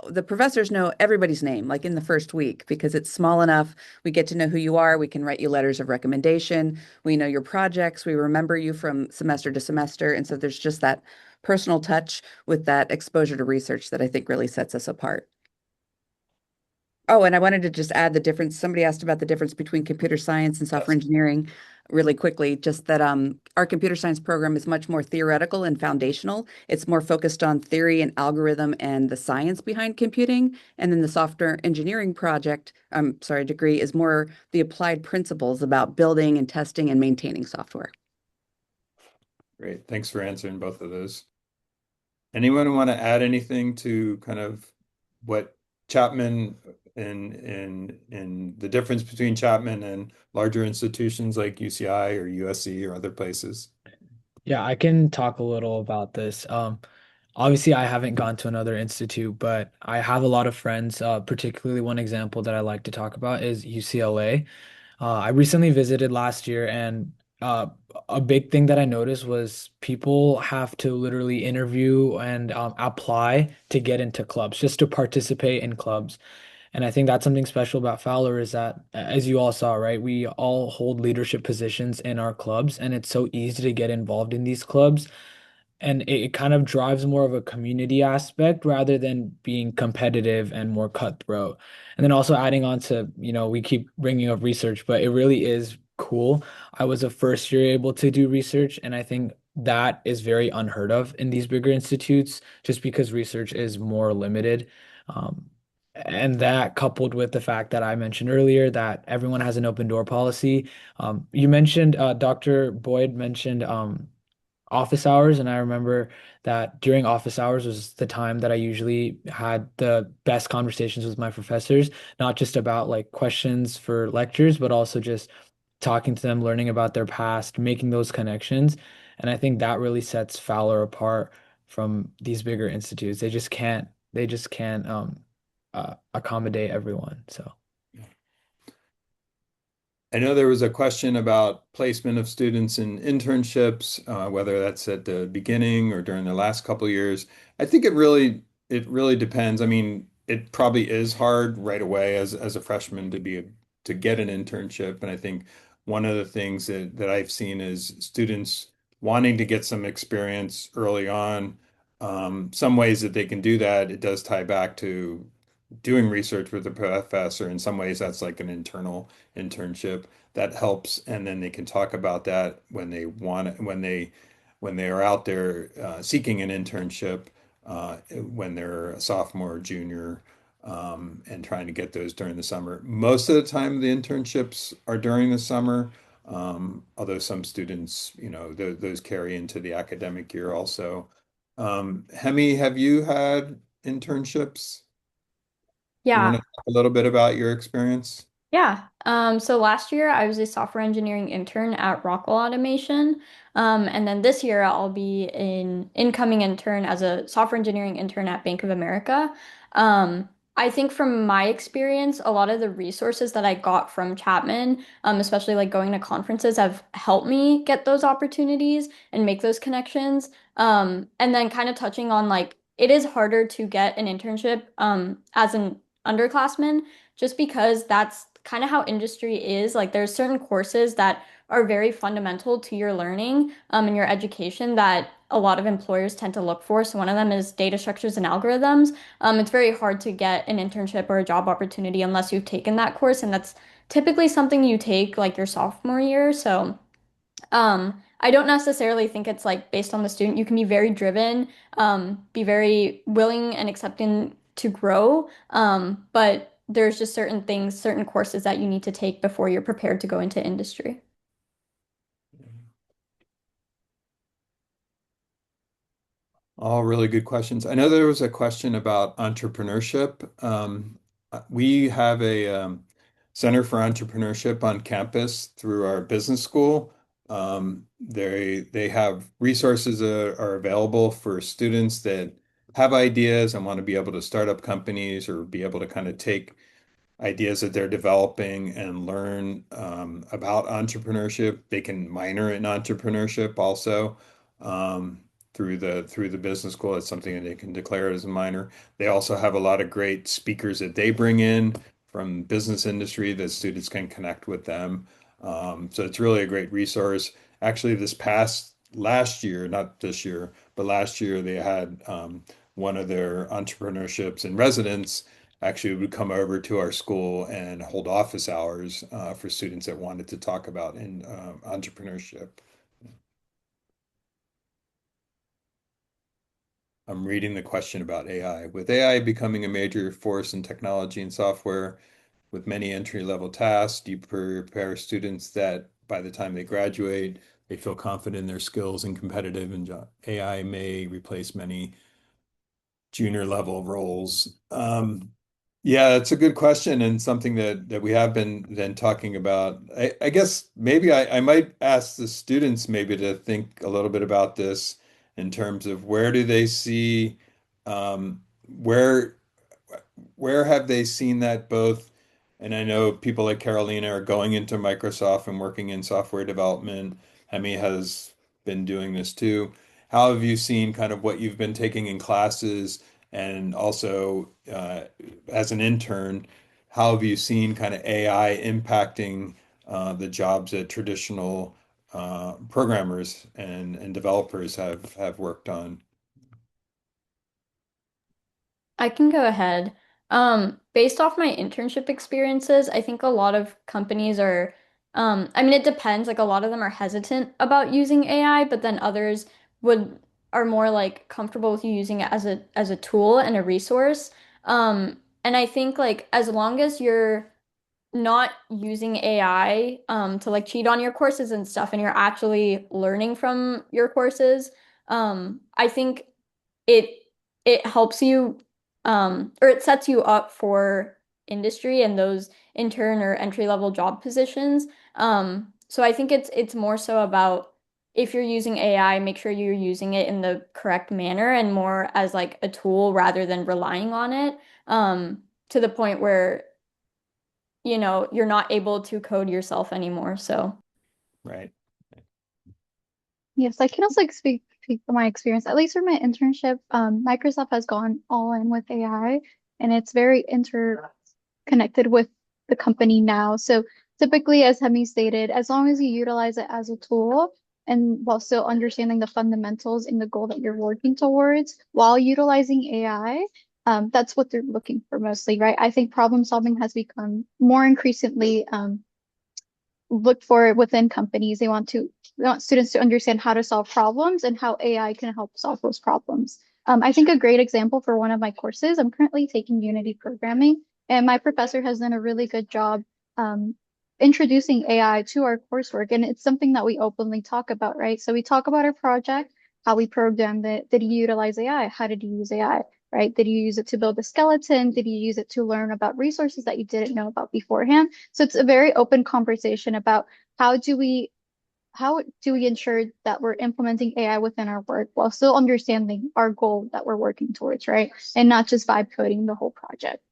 the professors know everybody's name, like in the first week, because it's small enough. We get to know who you are. We can write you letters of recommendation. We know your projects. We remember you from semester to semester. And so there's just that personal touch with that exposure to research that I think really sets us apart. Oh, and I wanted to just add the difference. Somebody asked about the difference between computer science and software engineering really quickly, just that our computer science program is much more theoretical and foundational. It's more focused on theory and algorithm and the science behind computing. And then the software engineering degree is more the applied principles about building and testing and maintaining software. Great. Thanks for answering both of those. Anyone want to add anything to kind of what Chapman and the difference between Chapman and larger institutions like UCI or USC or other places? Yeah, I can talk a little about this. Obviously, I haven't gone to another institute, but I have a lot of friends. Particularly, one example that I like to talk about is UCLA. I recently visited last year, and a big thing that I noticed was people have to literally interview and apply to get into clubs, just to participate in clubs. And I think that's something special about Fowler is that, as you all saw, right, we all hold leadership positions in our clubs, and it's so easy to get involved in these clubs. And it kind of drives more of a community aspect rather than being competitive and more cutthroat. And then also adding on to, we keep bringing up research, but it really is cool. I was a first year able to do research, and I think that is very unheard of in these bigger institutes just because research is more limited. Um, and that coupled with the fact that I mentioned earlier that everyone has an open door policy. You mentioned, Dr. Boyd mentioned office hours, and I remember that during office hours was the time that I usually had the best conversations with my professors, not just about like questions for lectures, but also just talking to them, learning about their past, making those connections. And I think that really sets Fowler apart from these bigger institutes. They just can't accommodate everyone. So I know there was a question about placement of students in internships, whether that's at the beginning or during the last couple of years. I think it really depends. I mean, it probably is hard right away as a freshman to get an internship. And I think one of the things that I've seen is students wanting to get some experience early on. Some ways that they can do that, it does tie back to doing research with the professor. In some ways, that's like an internal internship that helps, and then they can talk about that when they want it, when they are out there seeking an internship, when they're a sophomore or junior, and trying to get those during the summer. Most of the time, the internships are during the summer, although some students, those carry into the academic year also. Hemi, have you had internships? You want Yeah. to talk a little bit about your experience? Yeah. So last year I was a software engineering intern at Rockwell Automation. And then this year I'll be an incoming intern as a software engineering intern at Bank of America. I think from my experience, a lot of the resources that I got from Chapman, especially like going to conferences, have helped me get those opportunities and make those connections. And then kind of touching on like it is harder to get an internship as an underclassman just because that's kind of how industry is. Like there's certain courses that are very fundamental to your learning and your education that a lot of employers tend to look for. So one of them is data structures and algorithms. It's very hard to get an internship or a job opportunity unless you've taken that course, and that's typically something you take like your sophomore year. So I don't necessarily think it's like based on the student. You can be very driven, be very willing and accepting to grow. But there's just certain things, certain courses that you need to take before you're prepared to go into industry. All really good questions. I know there was a question about entrepreneurship. We have a Center for Entrepreneurship on campus through our business school. They have resources that are available for students that have ideas and want to be able to start up companies or be able to kind of take ideas that they're developing and learn about entrepreneurship. They can minor in entrepreneurship also through the business school. It's something that they can declare as a minor. They also have a lot of great speakers that they bring in from business industry that students can connect with them. So it's really a great resource. Actually, this past last year, not this year, but last year they had one of their entrepreneurships in residence actually would come over to our school and hold office hours for students that wanted to talk about in entrepreneurship. I'm reading the question about AI. With AI becoming a major force in technology and software, with many entry-level tasks, do you prepare students that by the time they graduate, they feel confident in their skills and competitive, and AI may replace many junior level roles? Yeah, it's a good question and something that we have been then talking about. I guess maybe I might ask the students maybe to think a little bit about this in terms of where do they see where have they seen that both? And I know people like Carolina are going into Microsoft and working in software development. Hemi has been doing this too. How have you seen kind of what you've been taking in classes and also as an intern, how have you seen kind of AI impacting the jobs that traditional programmers and developers have worked on? I can go ahead. Based off my internship experiences, I think a lot of companies are, I mean, it depends. Like a lot of them are hesitant about using AI, but then others would are more like comfortable with you using it as a tool and a resource. And I think like as long as you're not using AI to like cheat on your courses and stuff, and you're actually learning from your courses, I think it it helps you or it sets you up for industry and those intern or entry level job positions. So I think it's more so about if you're using AI, make sure you're using it in the correct manner and more as like a tool rather than relying on it to the point where you're not able to code yourself anymore. So Right. Yes, I can also speak from my experience, at least for my internship. Microsoft has gone all in with AI, and it's very interconnected with the company now. So typically, as Hemi stated, as long as you utilize it as a tool and while still understanding the fundamentals in the goal that you're working towards, while utilizing AI, that's what they're looking for mostly, right? I think problem solving has become more increasingly looked for within companies. They want students to understand how to solve problems and how AI can help solve those problems. I think a great example for one of my courses, I'm currently taking Unity programming, and my professor has done a really good job introducing AI to our coursework. And it's something that we openly talk about, right? So we talk about our project, how we programmed it. Did you utilize AI? How did you use AI? right? Did you use it to build a skeleton? Did you use it to learn about resources that you didn't know about beforehand? So it's a very open conversation about how do we how do we ensure that we're implementing AI within our work while still understanding our goal that we're working towards, right? And not just vibe coding the whole project.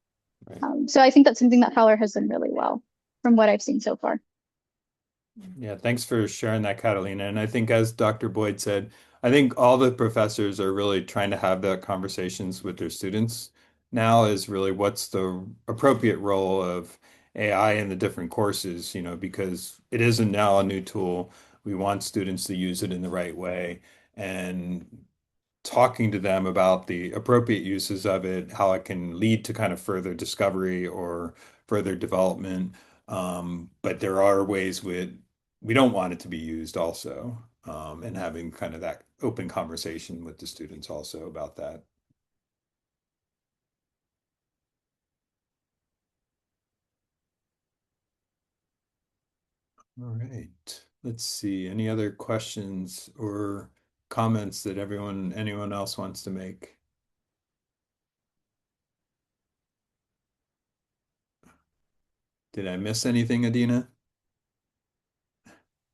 Right. So I think that's something that Fowler has done really well from what I've seen so far. Yeah, thanks for sharing that, Catalina. And I think, as Dr. Boyd said, I think all the professors are really trying to have that conversations with their students now is really what's the appropriate role of AI in the different courses, because it isn't now a new tool. We want students to use it in the right way and talking to them about the appropriate uses of it, how it can lead to kind of further discovery or further development. But there are ways we don't want it to be used also, and having kind of that open conversation with the students also about that. All right. Let's see. Any other questions or comments that anyone else wants to make? Did I miss anything, Adina?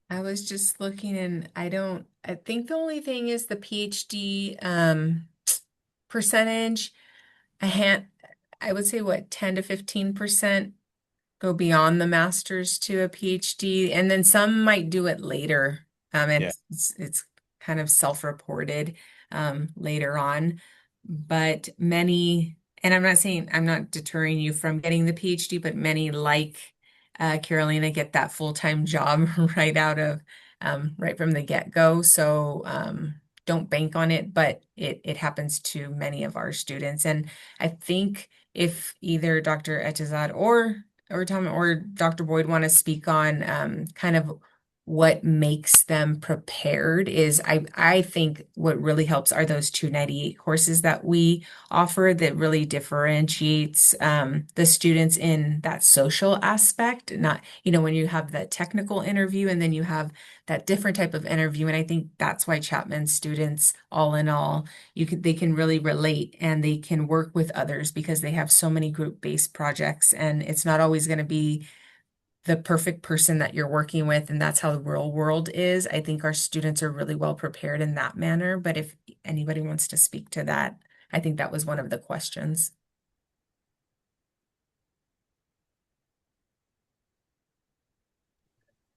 I was just looking and I think the only thing is the PhD percentage. A hand, I would say what, 10 to 15% go beyond the master's to a PhD, and then some might do it later. Yeah. It's kind of self-reported later on, but many, and I'm not deterring you from getting the PhD, but many like Carolina get that full-time job right from the get-go. So don't bank on it, but it happens to many of our students. And I think if either Dr. Etizad or Tom or Dr. Boyd want to speak on kind of what makes them prepared is I think what really helps are those 298 courses that we offer that really differentiates the students in that social aspect. Not, when you have the technical interview and then you have that different type of interview. And I think that's why Chapman students, all in all, they can really relate and they can work with others because they have so many group-based projects, and it's not always going to be the perfect person that you're working with, and that's how the real world is. I think our students are really well prepared in that manner, but if anybody wants to speak to that, I think that was one of the questions.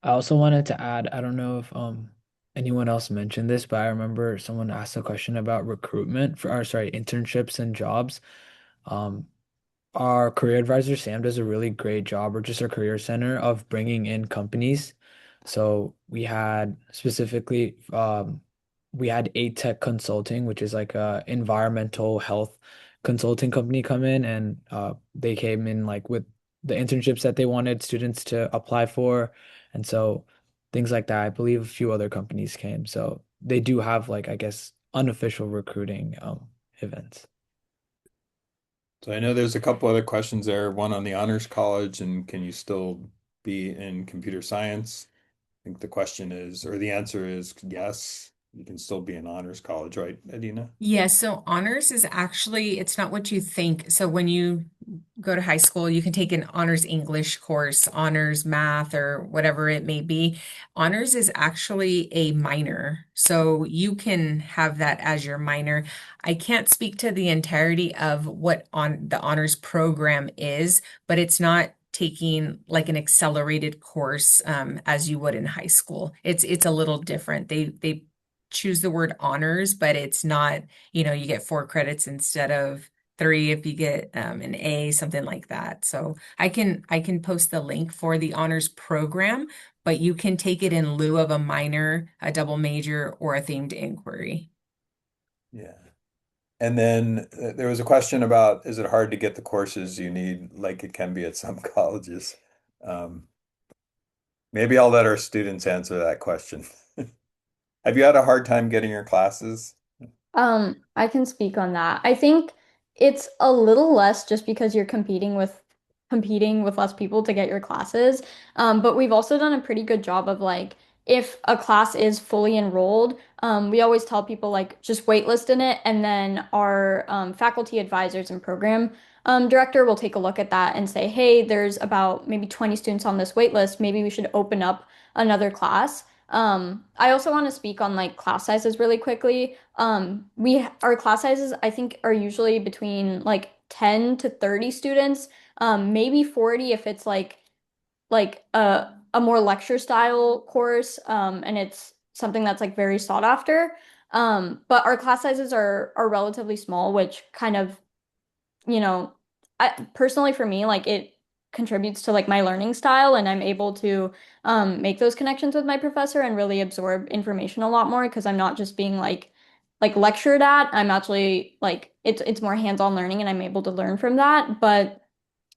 I also wanted to add, I don't know if anyone else mentioned this, but I remember someone asked a question about recruitment or sorry, internships and jobs. Um, our career advisor, Sam, does a really great job, or just our career center, of bringing in companies. So we had ATech Consulting, which is like a environmental health consulting company, come in, and they came in like with the internships that they wanted students to apply for. And so things like that. I believe a few other companies came. So they do have, like, I guess, unofficial recruiting events. So I know there's a couple other questions there, one on the honors college and can you still be in computer science? I think the question is, or the answer is yes, you can still be in honors college, right, Adina? Yeah, so honors is actually, it's not what you think. So when you go to high school, you can take an honors English course, honors math, or whatever it may be. Honors is actually a minor. So you can have that as your minor. I can't speak to the entirety of what on the honors program is, but it's not taking like an accelerated course as you would in high school. It's a little different. They choose the word honors, but it's not, you get 4 credits instead of 3 if you get an A, something like that. So I can post the link for the honors program, but you can take it in lieu of a minor, a double major, or a themed inquiry. Yeah. And then there was a question about, is it hard to get the courses you need, like it can be at some colleges? Um, Maybe I'll let our students answer that question. Have you had a hard time getting your classes? I can speak on that. I think it's a little less just because you're competing with less people to get your classes. But we've also done a pretty good job of like if a class is fully enrolled, we always tell people like just waitlist in it, and then our faculty advisors and program director will take a look at that and say, hey, there's about maybe 20 students on this waitlist. Maybe we should open up another class. I also want to speak on like class sizes really quickly. Our class sizes I think are usually between like 10 to 30 students, maybe 40 if it's like a more lecture style course, and it's something that's like very sought after. But our class sizes are relatively small, which kind of, you know, I personally for me, like it contributes to like my learning style, and I'm able to make those connections with my professor and really absorb information a lot more because I'm not just being like lectured at. I'm actually like it's more hands-on learning and I'm able to learn from that. But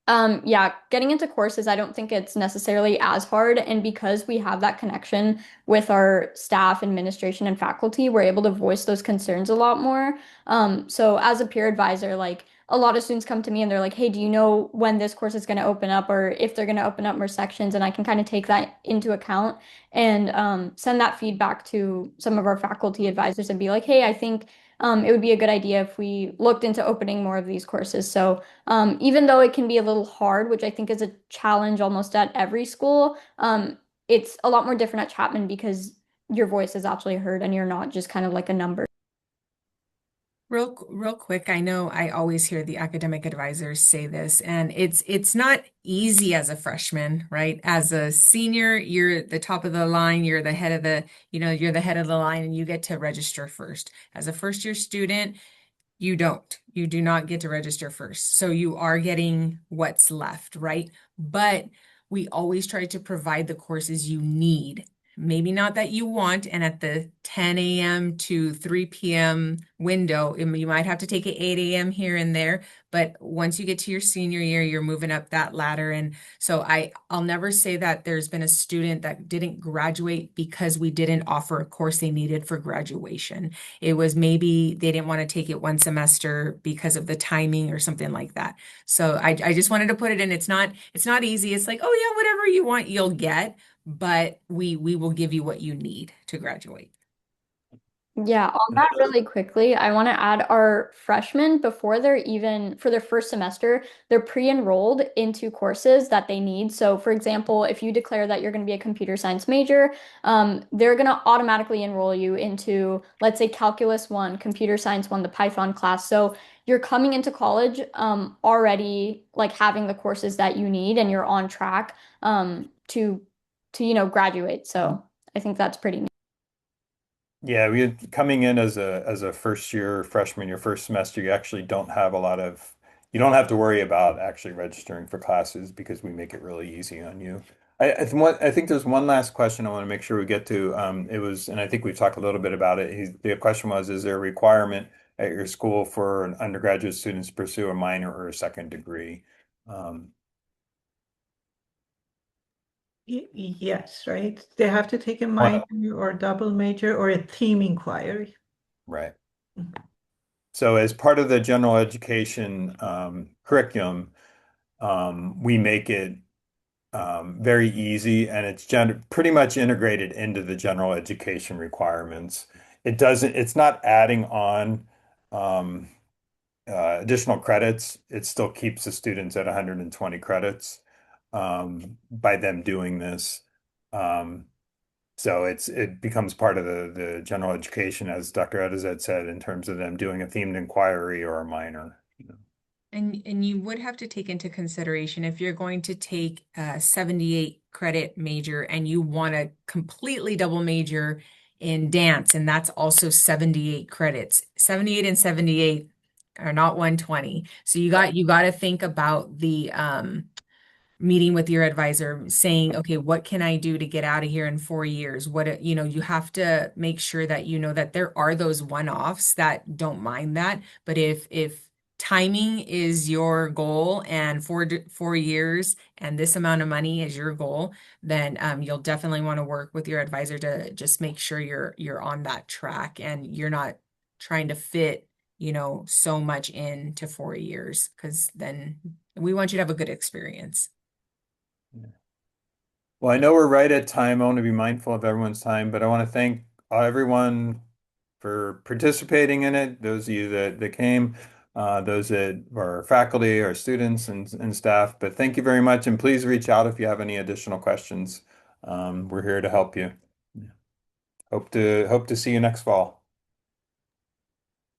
yeah, getting into courses, I don't think it's necessarily as hard. And because we have that connection with our staff, administration, and faculty, we're able to voice those concerns a lot more. So as a peer advisor, like a lot of students come to me and they're like, hey, do you know when this course is going to open up or if they're going to open up more sections? And I can kind of take that into account and send that feedback to some of our faculty advisors and be like, hey, I think it would be a good idea if we looked into opening more of these courses. So even though it can be a little hard, which I think is a challenge almost at every school, it's a lot more different at Chapman because your voice is actually heard and you're not just kind of like a number. Real quick, I know I always hear the academic advisors say this, and it's not easy as a freshman, right? As a senior, you're the top of the line, you're the head of the, you're the head of the line, and you get to register first. As a first year student, you don't. You do not get to register first. So you are getting what's left, right? But we always try to provide the courses you need. Maybe not that you want, and at the 10 a.m. to 3 p.m. window, you might have to take an 8 a.m. here and there, but once you get to your senior year, you're moving up that ladder. And so I'll never say that there's been a student that didn't graduate because we didn't offer a course they needed for graduation. It was maybe they didn't want to take it one semester because of the timing or something like that. So I just wanted to put it in. It's not easy. It's like, oh yeah, whatever you want, you'll get, but we will give you what you need to graduate. Yeah, on that really quickly, I want to add our freshmen before they're even for their first semester, they're pre-enrolled into courses that they need. So, for example, if you declare that you're going to be a computer science major, they're going to automatically enroll you into, let's say, Calculus 1, Computer Science 1, the Python class. So you're coming into college already like having the courses that you need, and you're on track to graduate. So I think that's pretty neat. Yeah, coming in as a first year freshman, your first semester, you actually don't have you don't have to worry about actually registering for classes because we make it really easy on you. I think there's one last question I want to make sure we get to. It was, and I think we've talked a little bit about it. The question was, is there a requirement at your school for an undergraduate students to pursue a minor or a second degree? Yes, right. They have to take a minor or double major or a theme inquiry. Right. So as part of the general education curriculum, we make it very easy, and it's pretty much integrated into the general education requirements. It's not adding on additional credits. It still keeps the students at 120 credits by them doing this. So it becomes part of the general education, as Dr. Edizet said, in terms of them doing a themed inquiry or a minor. And you would have to take into consideration if you're going to take a 78 credit major and you want to completely double major in dance, and that's also 78 credits. 78 and 78 are not 120. So you got to think about the meeting with your advisor saying, okay, what can I do to get out of here in 4 years? You have to make sure that you know that there are those one-offs that don't mind that. But if timing is your goal and 4 years and this amount of money is your goal, then you'll definitely want to work with your advisor to just make sure you're on that track and you're not trying to fit, so much into 4 years, because then we want you to have a good experience. Well, I know we're right at time. I want to be mindful of everyone's time, but I want to thank everyone for participating in it. Those of you that came, those that are faculty or students and staff. But thank you very much, and please reach out if you have any additional questions. We're here to help you. Hope to see you next fall.